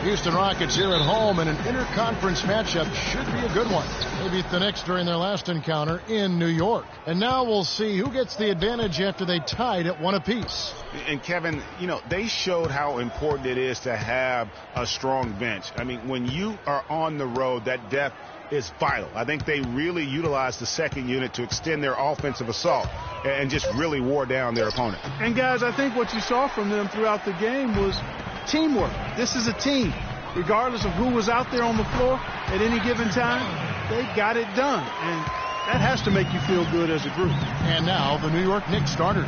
Houston Rockets here at home, and an interconference matchup should be a good one. They beat the Knicks during their last encounter in New York. And now we'll see who gets the advantage after they tied at 1 apiece. And Kevin, you know, they showed how important it is to have a strong bench. I mean, when you are on the road, that depth is vital. I think they really utilized the second unit to extend their offensive assault and just really wore down their opponent. And guys, I think what you saw from them throughout the game was teamwork. This is a team. Regardless of who was out there on the floor at any given time, they got it done. And that has to make you feel good as a group. And now the New York Knicks starters.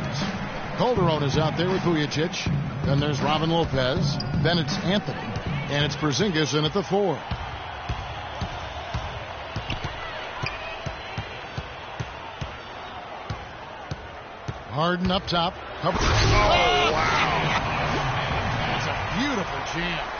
Calderon is out there with Vujacic. Then there's Robin Lopez. Then it's Anthony. And it's Porzingis in at the 4. Harden up top. Oh, wow. That's a beautiful jam.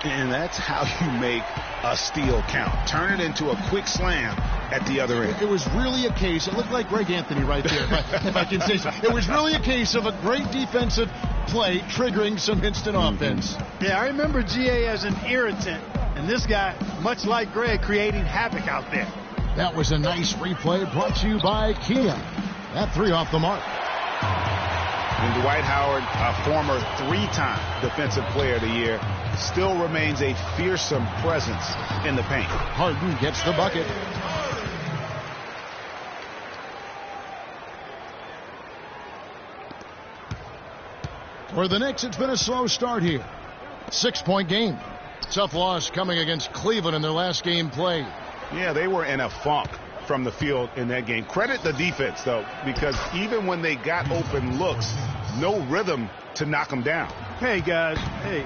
And that's how you make a steal count. Turn it into a quick slam at the other end. It was really a case, it looked like Greg Anthony right there, if I can say so. It was really a case of a great defensive play triggering some instant offense. Yeah, I remember GA as an irritant, and this guy, much like Greg, creating havoc out there. That was a nice replay brought to you by Kia. That 3 off the mark. And Dwight Howard, a former 3-time Defensive Player of the Year, still remains a fearsome presence in the paint. Harden gets the bucket. For the Knicks, it's been a slow start here. 6-point game. Tough loss coming against Cleveland in their last game played. Yeah, they were in a funk from the field in that game. Credit the defense, though, because even when they got open looks, no rhythm to knock them down. Hey, guys,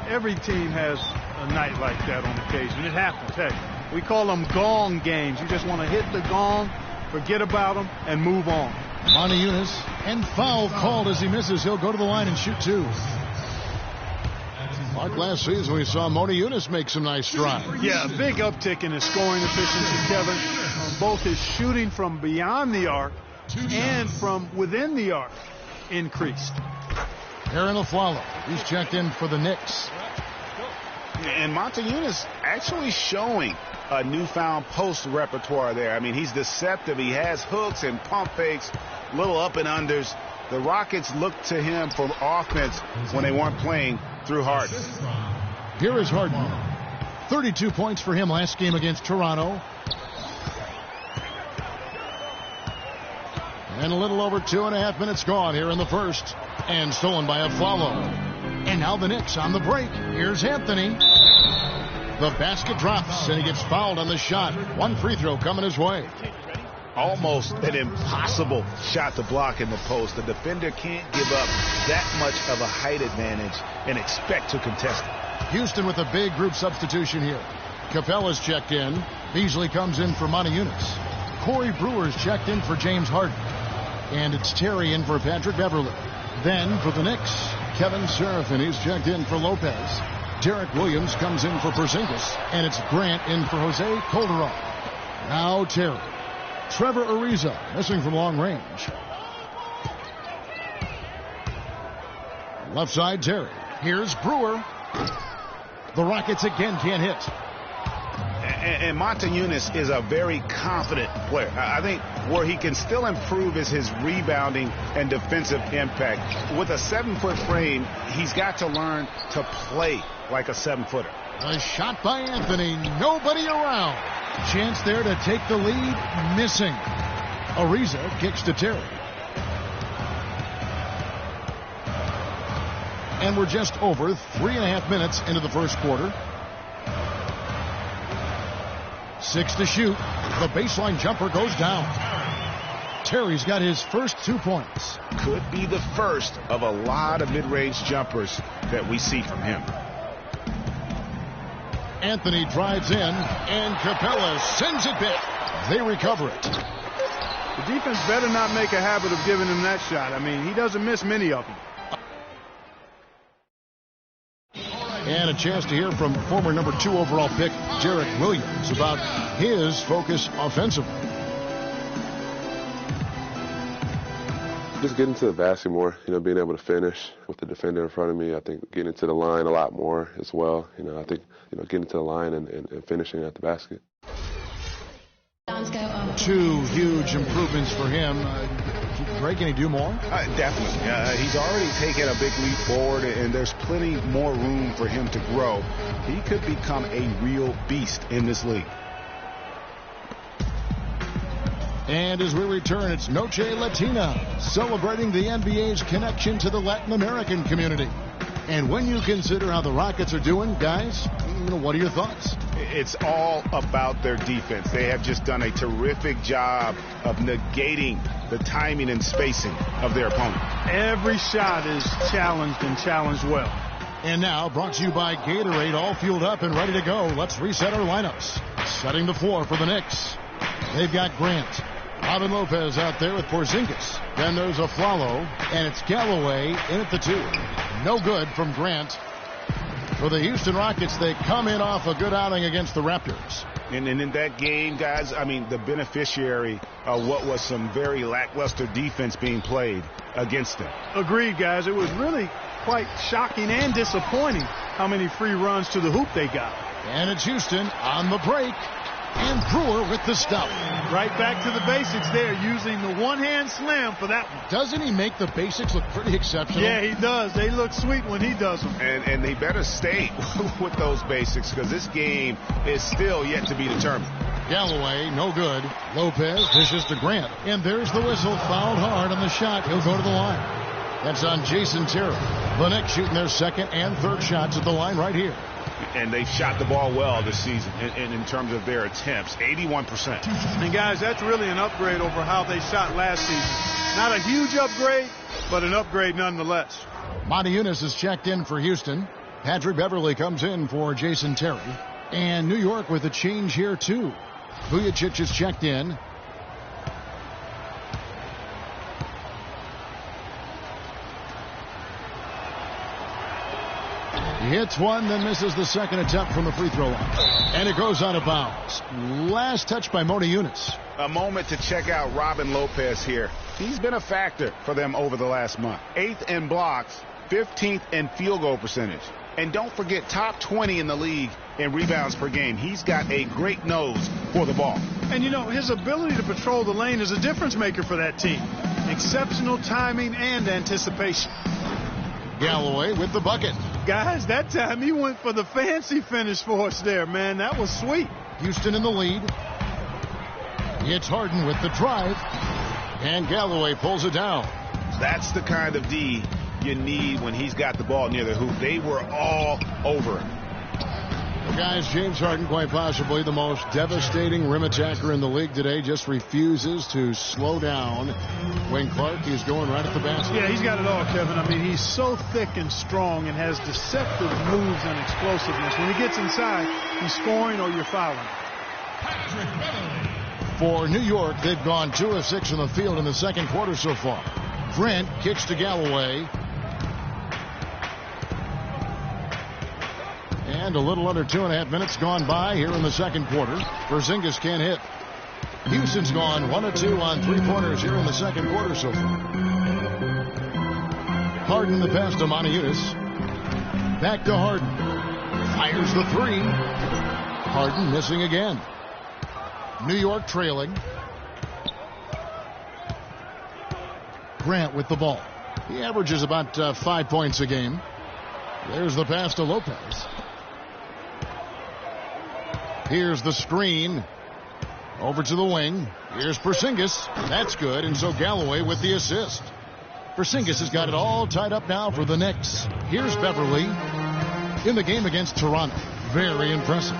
every team has a night like that on occasion. It happens. Hey, we call them gong games. You just want to hit the gong, forget about them, and move on. Monty Eunice, and foul called as he misses. He'll go to the line and shoot 2. Like last season, we saw Monty Eunice make some nice strides. Yeah, a big uptick in his scoring efficiency, Kevin. Both his shooting from beyond the arc and from within the arc increased. Aaron Aflalo, he's checked in for the Knicks. And Monty Eunice actually showing a newfound post repertoire there. I mean, he's deceptive. He has hooks and pump fakes, little up and unders. The Rockets looked to him for offense when they weren't playing through Harden. Here is Harden. 32 points for him last game against Toronto. And a little over 2.5 minutes gone here in the first. And stolen by Aflalo. And now the Knicks on the break. Here's Anthony. The basket drops, and he gets fouled on the shot. 1 free throw coming his way. Almost an impossible shot to block in the post. The defender can't give up that much of a height advantage and expect to contest it. Houston with a big group substitution here. Capella's checked in. Beasley comes in for Monty Eunice. Corey Brewer's checked in for James Harden. And it's Terry in for Patrick Beverley. Then for the Knicks, Kevin Seraphin, he's checked in for Lopez. Derek Williams comes in for Porzingis. And it's Grant in for Jose Calderon. Now Terry. Trevor Ariza missing from long range. Left side Terry. Here's Brewer. The Rockets again can't hit. And Monty Eunice is a very confident player. I think where he can still improve is his rebounding and defensive impact. With a 7-foot frame, he's got to learn to play like a 7-footer. A shot by Anthony. Nobody around. Chance there to take the lead. Missing. Ariza kicks to Terry. And we're just over 3.5 minutes into the first quarter. 6 to shoot. The baseline jumper goes down. Terry's got his first 2 points. Could be the first of a lot of mid-range jumpers that we see from him. Anthony drives in, and Capella sends it back. They recover it. The defense better not make a habit of giving him that shot. I mean, he doesn't miss many of them. And a chance to hear from former number 2 overall pick Derek Williams about his focus offensively. Just getting to the basket more, being able to finish with the defender in front of me. I think getting to the line a lot more as well. I think, getting to the line and finishing at the basket. 2 huge improvements for him. Greg, can he do more? Definitely. He's already taken a big leap forward, and there's plenty more room for him to grow. He could become a real beast in this league. And as we return, it's Noche Latina, celebrating the NBA's connection to the Latin American community. And when you consider how the Rockets are doing, guys, what are your thoughts? It's all about their defense. They have just done a terrific job of negating the timing and spacing of their opponent. Every shot is challenged and challenged well. And now, brought to you by Gatorade, all fueled up and ready to go. Let's reset our lineups. Setting the floor for the Knicks. They've got Grant. Robin Lopez out there with Porzingis. Then there's a Flalo, and it's Galloway in at the 2. No good from Grant. For the Houston Rockets, they come in off a good outing against the Raptors. And in that game, guys, the beneficiary of what was some very lackluster defense being played against them. Agreed, guys. It was really quite shocking and disappointing how many free runs to the hoop they got. And it's Houston on the break. And Brewer with the stuff. Right back to the basics there, using the one-hand slam for that one. Doesn't he make the basics look pretty exceptional? Yeah, he does. They look sweet when he does them. And they better stay with those basics, because this game is still yet to be determined. Galloway, no good. Lopez dishes to Grant. And there's the whistle. Fouled hard on the shot. He'll go to the line. That's on Jason Terry. The Knicks shooting their second and third shots at the line right here. And they've shot the ball well this season in terms of their attempts, 81%. And, guys, that's really an upgrade over how they shot last season. Not a huge upgrade, but an upgrade nonetheless. Monty Eunice is checked in for Houston. Patrick Beverley comes in for Jason Terry. And New York with a change here, too. Vujicic is checked in. He hits one, then misses the second attempt from the free throw line. And it goes out of bounds. Last touch by Monty Eunice. A moment to check out Robin Lopez here. He's been a factor for them over the last month. 8th in blocks, 15th in field goal percentage. And don't forget, top 20 in the league in rebounds per game. He's got a great nose for the ball. And, his ability to patrol the lane is a difference maker for that team. Exceptional timing and anticipation. Galloway with the bucket. Guys, that time he went for the fancy finish for us there, man. That was sweet. Houston in the lead. It's Harden with the drive. And Galloway pulls it down. That's the kind of D you need when he's got the ball near the hoop. They were all over him. Well, guys, James Harden, quite possibly the most devastating rim attacker in the league today, just refuses to slow down when Clark is going right at the basket. Yeah, he's got it all, Kevin. He's so thick and strong and has deceptive moves and explosiveness. When he gets inside, he's scoring or you're fouling. For New York, they've gone 2 of 6 in the field in the second quarter so far. Grant kicks to Galloway. And a little under 2.5 minutes gone by here in the second quarter. Porzingis can't hit. Houston's gone 1 of 2 on 3-pointers here in the second quarter so far. Harden the pass to Monty Eunice. Back to Harden. Fires the 3. Harden missing again. New York trailing. Grant with the ball. He averages about 5 points a game. There's the pass to Lopez. Here's the screen. Over to the wing. Here's Porzingis. That's good. And so Galloway with the assist. Porzingis has got it all tied up now for the Knicks. Here's Beverley in the game against Toronto. Very impressive.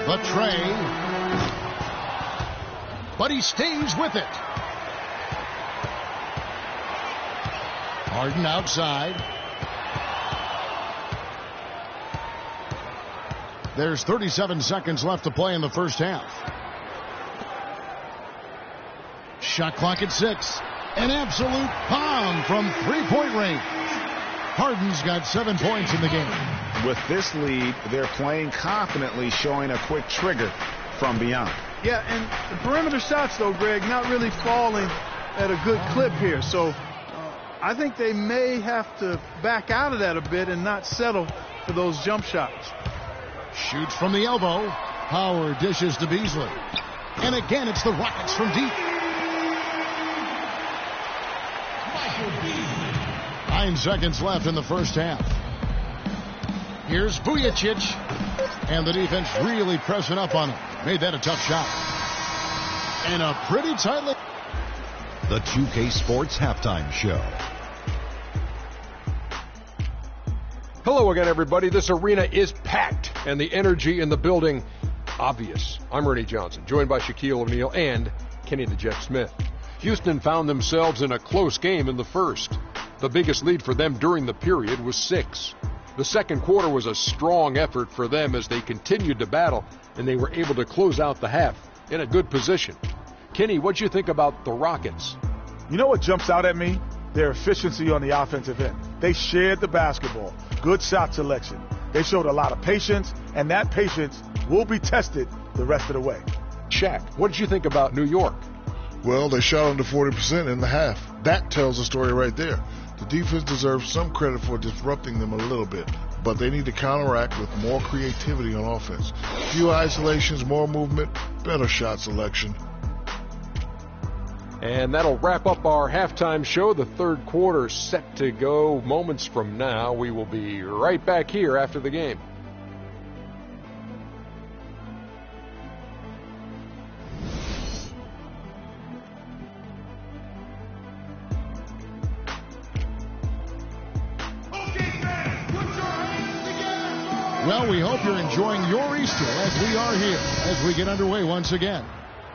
The tray. But he stays with it. Harden outside. There's 37 seconds left to play in the first half. Shot clock at 6. An absolute bomb from three-point range. Harden's got 7 points in the game. With this lead, they're playing confidently, showing a quick trigger from beyond. Yeah, and the perimeter shots, though, Greg, not really falling at a good clip here. So I think they may have to back out of that a bit and not settle for those jump shots. Shoots from the elbow. Howard dishes to Beasley. And again, it's the Rockets from deep. 9 seconds left in the first half. Here's Vujicic. And the defense really pressing up on him. Made that a tough shot. And a pretty tightly. The 2K Sports Halftime Show. Hello again, everybody. This arena is packed, and the energy in the building obvious. I'm Ernie Johnson, joined by Shaquille O'Neal and Kenny the Jet Smith. Houston found themselves in a close game in the first. The biggest lead for them during the period was 6. The second quarter was a strong effort for them as they continued to battle, and they were able to close out the half in a good position. Kenny, what'd you think about the Rockets? You know what jumps out at me? Their efficiency on the offensive end. They shared the basketball. Good shot selection. They showed a lot of patience, and that patience will be tested the rest of the way. Shaq, what did you think about New York? Well, they shot under 40% in the half. That tells the story right there. The defense deserves some credit for disrupting them a little bit, but they need to counteract with more creativity on offense. Fewer isolations, more movement, better shot selection. And that'll wrap up our halftime show. The third quarter set to go moments from now. We will be right back here after the game. Well, we hope you're enjoying your Easter as we are here as we get underway once again.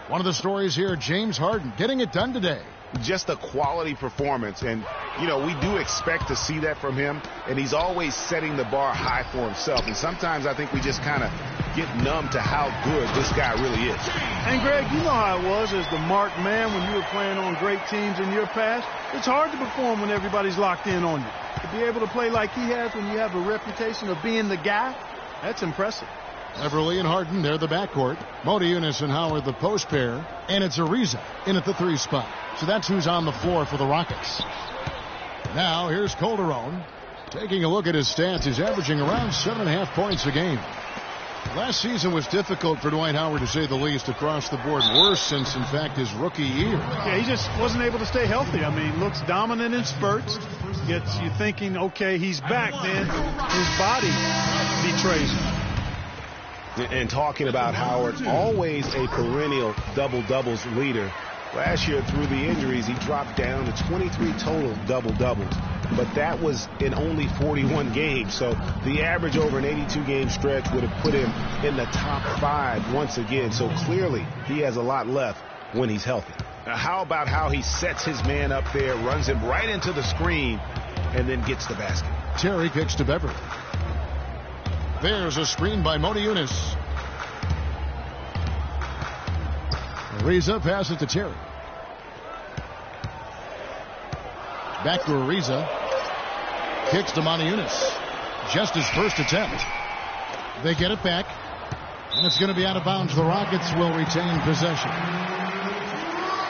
One of the stories here, James Harden getting it done today. Just a quality performance, and you know, we do expect to see that from him, and he's always setting the bar high for himself, and sometimes I think we just kind of get numb to how good this guy really is. And Greg, you know how it was as the marked man when you were playing on great teams in your past. It's hard to perform when everybody's locked in on you. To be able to play like he has when you have a reputation of being the guy, that's impressive. Everly and Harden, they're the backcourt. Motiejunas and Howard, the post pair. And it's Ariza in at the 3 spot. So that's who's on the floor for the Rockets. Now, here's Calderon. Taking a look at his stats, he's averaging around 7.5 points a game. Last season was difficult for Dwight Howard, to say the least, across the board. Worse since, in fact, his rookie year. Yeah, he just wasn't able to stay healthy. I mean, looks dominant in spurts. Gets you thinking, okay, he's back. Then his body betrays him. And talking about Howard, always a perennial double-doubles leader. Last year, through the injuries, he dropped down to 23 total double-doubles. But that was in only 41 games. So the average over an 82-game stretch would have put him in the top 5 once again. So clearly, he has a lot left when he's healthy. Now, how about how he sets his man up there, runs him right into the screen, and then gets the basket? Terry kicks to Beverly. There's a screen by Motiejunas. Ariza passes to Terry. Back to Ariza. Kicks to Motiejunas. Just his first attempt. They get it back. And it's going to be out of bounds. The Rockets will retain possession.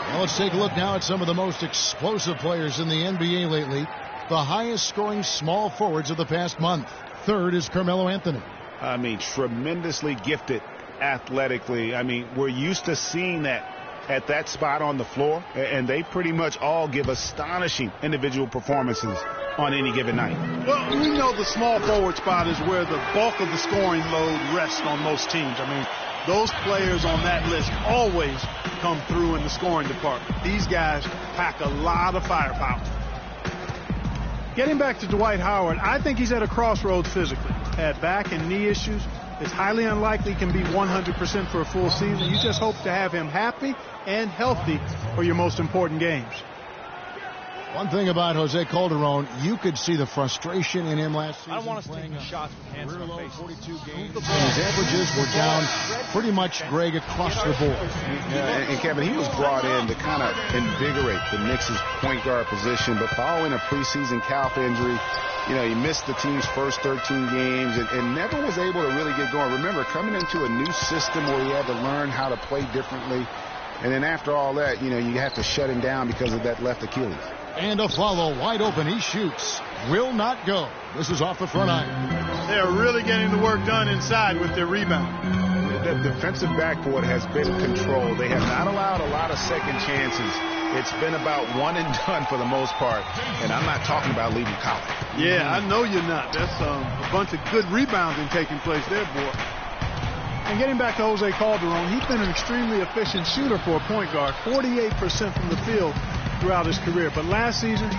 Well, let's take a look now at some of the most explosive players in the NBA lately. The highest scoring small forwards of the past month. Third is Carmelo Anthony. I mean, tremendously gifted athletically. I mean, we're used to seeing that at that spot on the floor, and they pretty much all give astonishing individual performances on any given night. Well, we know the small forward spot is where the bulk of the scoring load rests on most teams. I mean, those players on that list always come through in the scoring department. These guys pack a lot of firepower. Getting back to Dwight Howard, I think he's at a crossroads physically. Had back and knee issues. It's highly unlikely he can be 100% for a full season. You just hope to have him happy and healthy for your most important games. One thing about Jose Calderon, you could see the frustration in him last season. I don't want to take shots with hands in my face. 42 games. And his averages were down pretty much, Greg, across the board. Yeah, and Kevin, he was brought in to kind of invigorate the Knicks' point guard position, but following a preseason calf injury, you know, he missed the team's first 13 games and never was able to really get going. Remember, coming into a new system where he had to learn how to play differently, And then after all that, you have to shut him down because of that left Achilles. And a follow wide open. He shoots. Will not go. This is off the front iron. They're really getting the work done inside with their rebound. The defensive backboard has been controlled. They have not allowed a lot of second chances. It's been about one and done for the most part. And I'm not talking about leaving college. Yeah, I know you're not. That's a bunch of good rebounding taking place there, boy. And getting back to Jose Calderon, he's been an extremely efficient shooter for a point guard, 48% from the field throughout his career. But last season,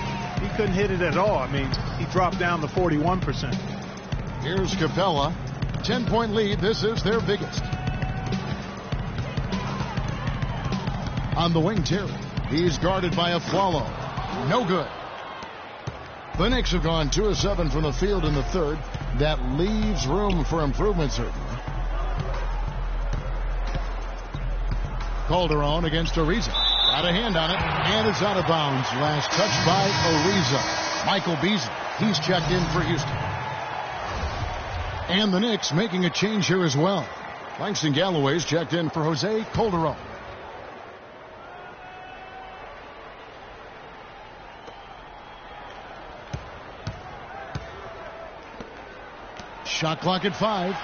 he couldn't hit it at all. I mean, he dropped down to 41%. Here's Capella. 10-point lead. This is their biggest. On the wing, Terry. He's guarded by Aflalo. No good. The Knicks have gone 2 of 7 from the field in the third. That leaves room for improvement, certainly. Calderon against Ariza. Got a hand on it, and it's out of bounds. Last touch by Ariza. Michael Beasley. He's checked in for Houston. And the Knicks making a change here as well. Langston Galloway's checked in for Jose Calderon. Shot clock at 5.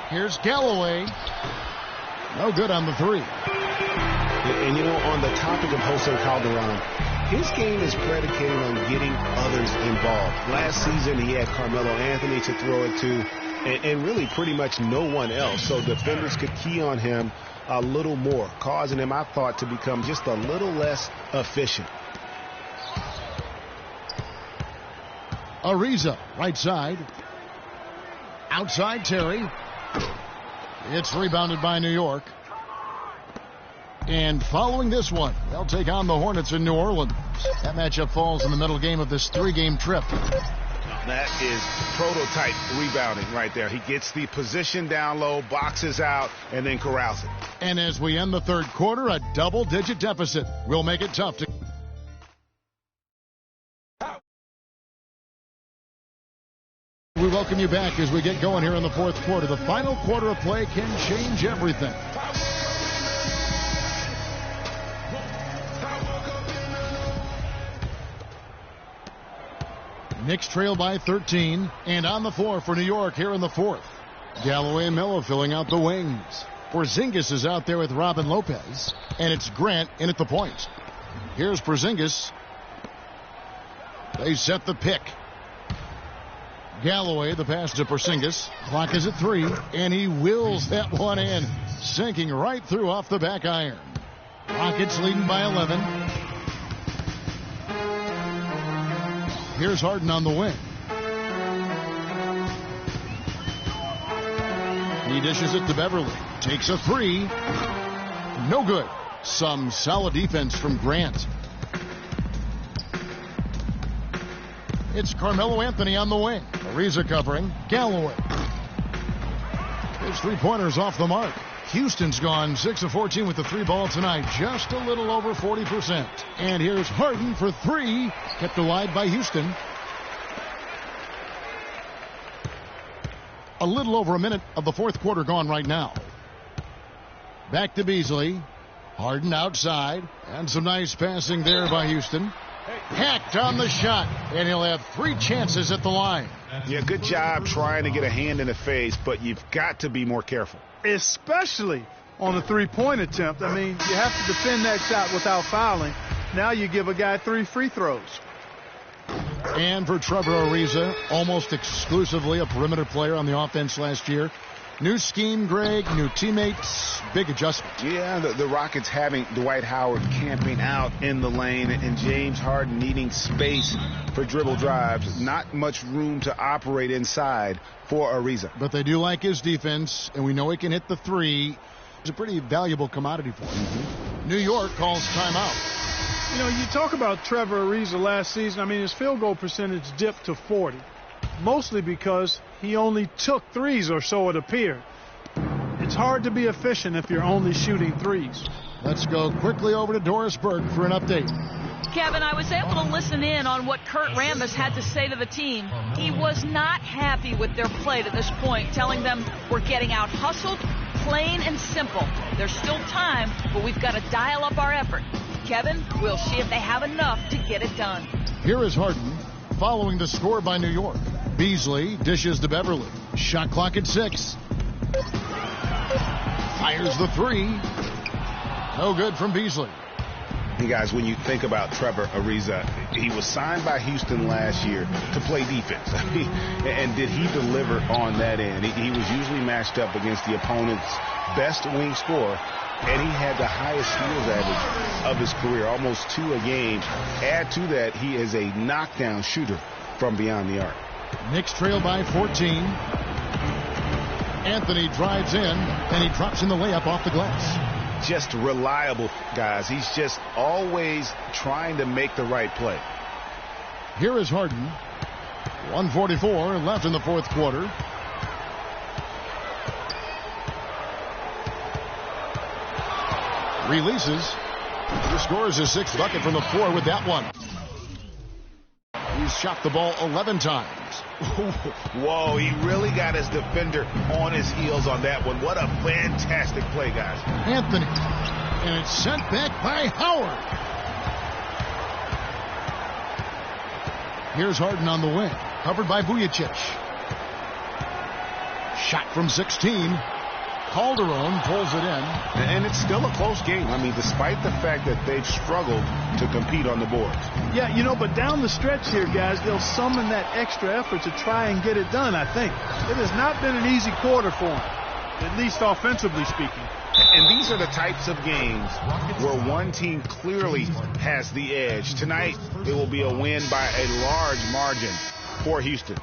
Here's Galloway. No good on the 3. And on the topic of Jose Calderon, his game is predicated on getting others involved. Last season, he had Carmelo Anthony to throw it to, and really pretty much no one else. So defenders could key on him a little more, causing him, I thought, to become just a little less efficient. Ariza, right side. Outside, Terry. It's rebounded by New York. And following this one, they'll take on the Hornets in New Orleans. That matchup falls in the middle game of this 3-game trip. That is prototype rebounding right there. He gets the position down low, boxes out, and then corrals it. And as we end the third quarter, a double-digit deficit will make it tough to... We welcome you back as we get going here in the fourth quarter. The final quarter of play can change everything. Knicks trail by 13, and on the floor for New York here in the fourth. Galloway and Melo filling out the wings. Porzingis is out there with Robin Lopez, and it's Grant in at the point. Here's Porzingis. They set the pick. Galloway, the pass to Porzingis. Clock is at 3, and he wills that one in, sinking right through off the back iron. Rockets leading by 11. Here's Harden on the wing. He dishes it to Beverly. Takes a 3. No good. Some solid defense from Grant. It's Carmelo Anthony on the wing. Ariza covering. Galloway. His 3-pointers off the mark. Houston's gone 6 of 14 with the 3 ball tonight. Just a little over 40%. And here's Harden for 3. Kept alive by Houston. A little over a minute of the fourth quarter gone right now. Back to Beasley. Harden outside. And some nice passing there by Houston. Hacked on the shot, and he'll have 3 chances at the line. Yeah, good job trying to get a hand in the face, but you've got to be more careful. Especially on the 3-point attempt. I mean, you have to defend that shot without fouling. Now you give a guy 3 free throws. And for Trevor Ariza, almost exclusively a perimeter player on the offense last year. New scheme, Greg, new teammates, big adjustment. Yeah, the Rockets having Dwight Howard camping out in the lane and James Harden needing space for dribble drives. Not much room to operate inside for Ariza. But they do like his defense, and we know he can hit the 3. It's a pretty valuable commodity for him. Mm-hmm. New York calls timeout. You know, you talk about Trevor Ariza last season. I mean, his field goal percentage dipped to 40. Mostly because he only took 3s, or so it appeared. It's hard to be efficient if you're only shooting 3s. Let's go quickly over to Doris Burke for an update. Kevin, I was able to listen in on what Kurt Rambis had to say to the team. He was not happy with their play to this point, telling them we're getting out hustled, Plain and simple. There's still time, but we've got to dial up our effort. Kevin, we'll see if they have enough to get it done. Here is Harden following the score by New York. Beasley dishes to Beverly. Shot clock at 6. Fires the 3. No good from Beasley. Hey guys, when you think about Trevor Ariza, he was signed by Houston last year to play defense. And did he deliver on that end? He was usually matched up against the opponent's best wing scorer, and he had the highest steals average of his career, almost 2 a game. Add to that, he is a knockdown shooter from beyond the arc. Knicks trail by 14. Anthony drives in, and he drops in the layup off the glass. Just reliable, guys. He's just always trying to make the right play. Here is Harden. 1:44 left in the fourth quarter. Releases. He scores his 6th bucket from the floor with that one. He's shot the ball 11 times. Whoa, he really got his defender on his heels on that one. What a fantastic play, guys. Anthony. And it's sent back by Howard. Here's Harden on the wing. Covered by Vujacic. Shot from 16. Calderon pulls it in. And it's still a close game. I mean, despite the fact that they've struggled to compete on the boards. Yeah, you know, but down the stretch here, guys, they'll summon that extra effort to try and get it done, I think. It has not been an easy quarter for them, at least offensively speaking. And these are the types of games where one team clearly has the edge. Tonight, it will be a win by a large margin for Houston.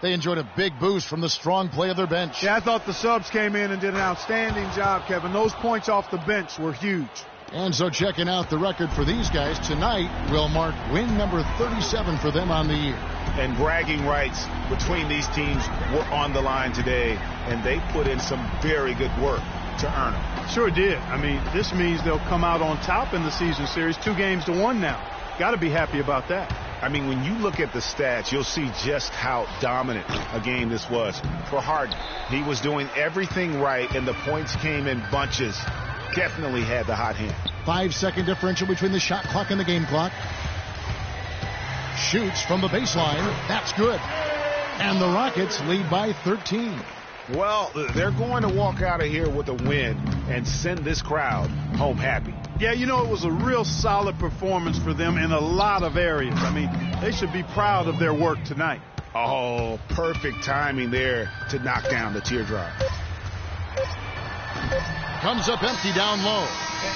They enjoyed a big boost from the strong play of their bench. Yeah, I thought the subs came in and did an outstanding job, Kevin. Those points off the bench were huge. And so checking out the record for these guys tonight will mark win number 37 for them on the year. And bragging rights between these teams were on the line today, and they put in some very good work to earn them. Sure did. I mean, this means they'll come out on top in the season series, 2-1 now. Got to be happy about that. I mean, when you look at the stats, you'll see just how dominant a game this was for Harden. He was doing everything right, and the points came in bunches. Definitely had the hot hand. 5-second differential between the shot clock and the game clock. Shoots from the baseline. That's good. And the Rockets lead by 13. Well, they're going to walk out of here with a win and send this crowd home happy. Yeah, you know, it was a real solid performance for them in a lot of areas. I mean, they should be proud of their work tonight. Oh, perfect timing there to knock down the teardrop. Comes up empty down low.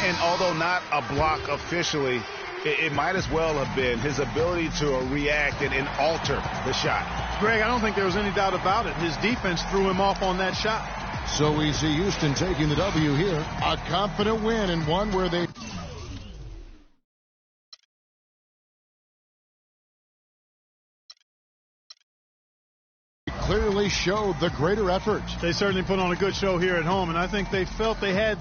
And although not a block officially, it might as well have been his ability to react and alter the shot. Greg, I don't think there was any doubt about it. His defense threw him off on that shot. So we see Houston taking the W here. A confident win, and one where they clearly showed the greater effort. They certainly put on a good show here at home, and I think they felt they had